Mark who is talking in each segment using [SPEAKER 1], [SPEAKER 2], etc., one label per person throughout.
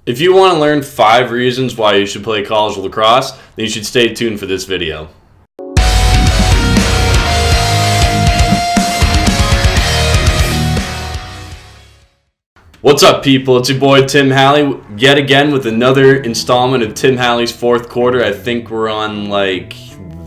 [SPEAKER 1] If you want to learn 5 reasons why you should play college lacrosse, then you should stay tuned for this video. What's up, people? It's your boy Tim Halley, yet again with another installment of Tim Halley's fourth quarter. I think we're on like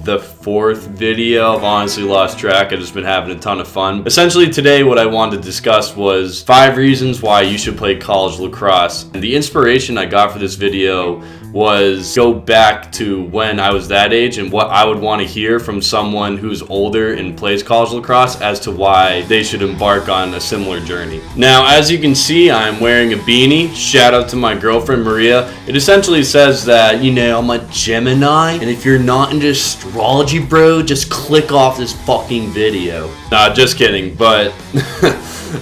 [SPEAKER 1] the 4th video. I've honestly lost track. I've just been having a ton of fun. Essentially today what I wanted to discuss was 5 reasons why you should play college lacrosse. And the inspiration I got for this video was go back to when I was that age and what I would want to hear from someone who's older and plays college lacrosse as to why they should embark on a similar journey. Now, as you can see, I'm wearing a beanie. Shout out to my girlfriend Maria. It essentially says that, you know, I'm a Gemini, and if you're not into astrology, bro, just click off this fucking video. Nah, just kidding, but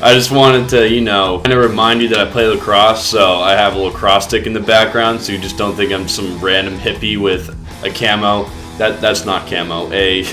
[SPEAKER 1] I just wanted to, you know, kind of remind you that I play lacrosse, so I have a lacrosse stick in the background, so you just don't think I'm some random hippie with a camo. That's not camo, a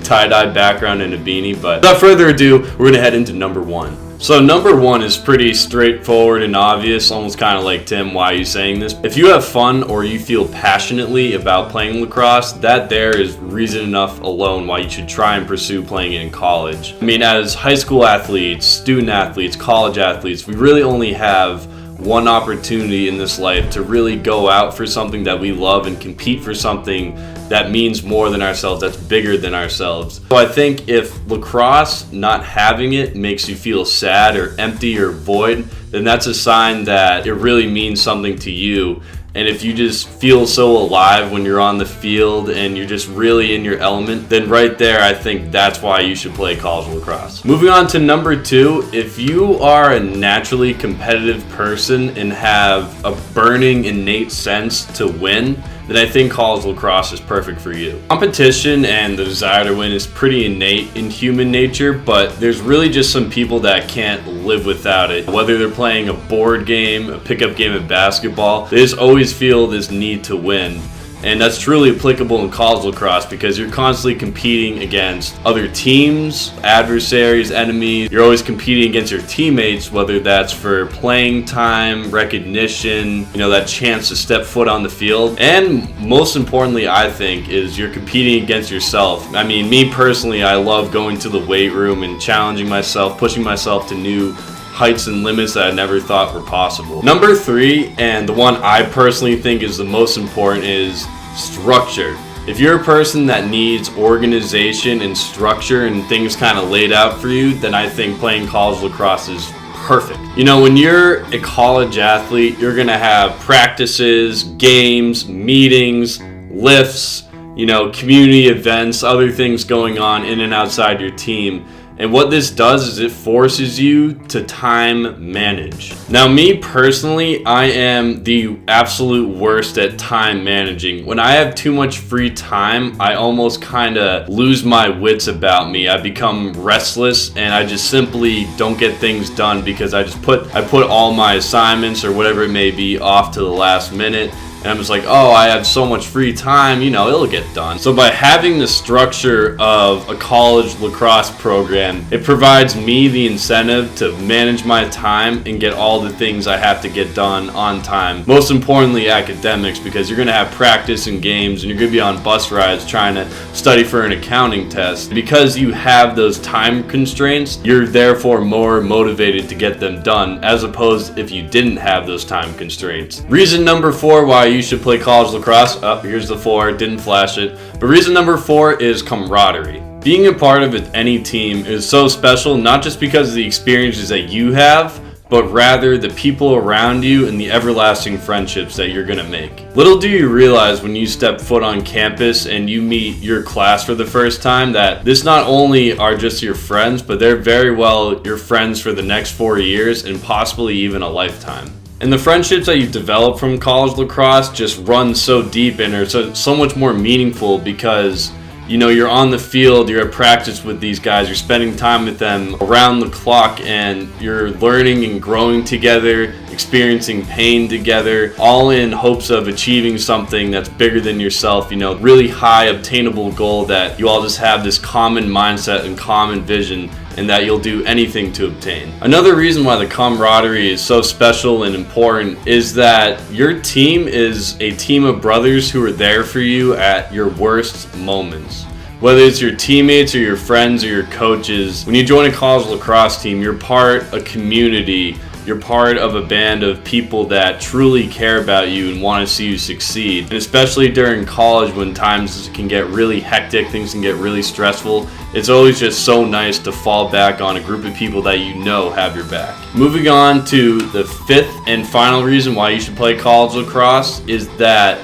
[SPEAKER 1] tie-dye background and a beanie. But without further ado, we're going to head into number 1. So number 1 is pretty straightforward and obvious, almost kind of like, Tim, why are you saying this? If you have fun or you feel passionately about playing lacrosse, that there is reason enough alone why you should try and pursue playing it in college. I mean, as high school athletes, student athletes, college athletes, we really only have one opportunity in this life to really go out for something that we love and compete for something that means more than ourselves, that's bigger than ourselves. So I think if lacrosse, not having it, makes you feel sad or empty or void, then that's a sign that it really means something to you. And if you just feel so alive when you're on the field and you're just really in your element, then right there, I think that's why you should play college lacrosse. Moving on to number 2, if you are a naturally competitive person and have a burning innate sense to win, then I think college lacrosse is perfect for you. Competition and the desire to win is pretty innate in human nature, but there's really just some people that can't live without it. Whether they're playing a board game, a pickup game of basketball, they just always feel this need to win. And that's truly applicable in college lacrosse because you're constantly competing against other teams, adversaries, enemies. You're always competing against your teammates, whether that's for playing time, recognition, you know, that chance to step foot on the field. And most importantly, I think, is you're competing against yourself. I mean, me personally, I love going to the weight room and challenging myself, pushing myself to new heights and limits that I never thought were possible. Number 3, and the one I personally think is the most important, is structure. If you're a person that needs organization and structure and things kind of laid out for you, then I think playing college lacrosse is perfect. You know, when you're a college athlete, you're gonna have practices, games, meetings, lifts, you know, community events, other things going on in and outside your team. And what this does is it forces you to time manage. Now, me personally, I am the absolute worst at time managing. When I have too much free time, I almost kind of lose my wits about me. I become restless and I just simply don't get things done because I put all my assignments or whatever it may be off to the last minute. And I'm just like, oh, I have so much free time, you know, it'll get done. So by having the structure of a college lacrosse program, it provides me the incentive to manage my time and get all the things I have to get done on time. Most importantly, academics, because you're going to have practice and games and you're going to be on bus rides trying to study for an accounting test. Because you have those time constraints, you're therefore more motivated to get them done, as opposed if you didn't have those time constraints. Reason number 4 why you should play college lacrosse. Here's the 4, didn't flash it. But reason number 4 is camaraderie. Being a part of any team is so special, not just because of the experiences that you have, but rather the people around you and the everlasting friendships that you're gonna make. Little do you realize when you step foot on campus and you meet your class for the first time that this not only are just your friends, but they're very well your friends for the next 4 years and possibly even a lifetime. And the friendships that you develop from college lacrosse just run so deep and are so much more meaningful because, you know, you're on the field, you're at practice with these guys, you're spending time with them around the clock, and you're learning and growing together, experiencing pain together, all in hopes of achieving something that's bigger than yourself, you know, really high obtainable goal that you all just have this common mindset and common vision. and that you'll do anything to obtain. Another reason why the camaraderie is so special and important is that your team is a team of brothers who are there for you at your worst moments. Whether it's your teammates or your friends or your coaches, when you join a college lacrosse team, you're part of a community. You're part of a band of people that truly care about you and want to see you succeed. And especially during college when times can get really hectic, things can get really stressful, it's always just so nice to fall back on a group of people that you know have your back. Moving on to the fifth and final reason why you should play college lacrosse is that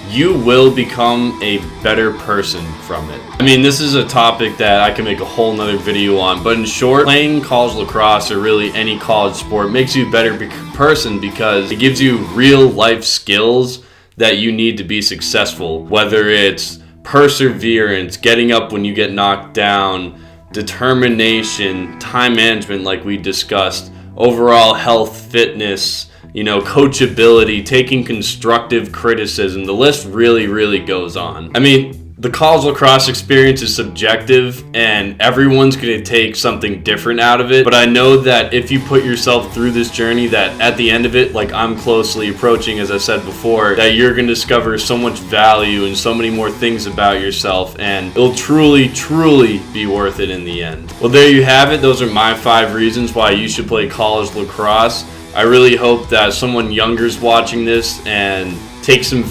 [SPEAKER 1] you will become a better person from it. I mean, this is a topic that I can make a whole nother video on, but in short, playing college lacrosse or really any college sport makes you a better person because it gives you real life skills that you need to be successful. Whether it's perseverance, getting up when you get knocked down, determination, time management like we discussed, overall health, fitness, coachability, taking constructive criticism. The list really goes on. I mean, the college lacrosse experience is subjective and everyone's going to take something different out of it. But I know that if you put yourself through this journey, that at the end of it, like I'm closely approaching, as I said before, that you're going to discover so much value and so many more things about yourself, and it'll truly be worth it in the end. Well, there you have it. Those are my 5 reasons why you should play college lacrosse. I really hope that someone younger is watching this and takes some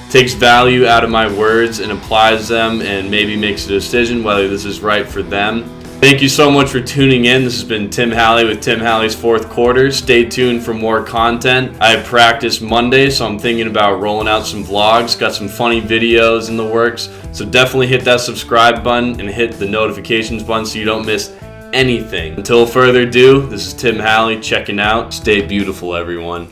[SPEAKER 1] takes value out of my words and applies them and maybe makes a decision whether this is right for them. Thank you so much for tuning in. This has been Tim Halley with Tim Halley's Fourth Quarter. Stay tuned for more content. I have practice Monday, so I'm thinking about rolling out some vlogs. Got some funny videos in the works, so definitely hit that subscribe button and hit the notifications button so you don't miss anything. Until further ado, this is Tim Halley checking out. Stay beautiful, everyone.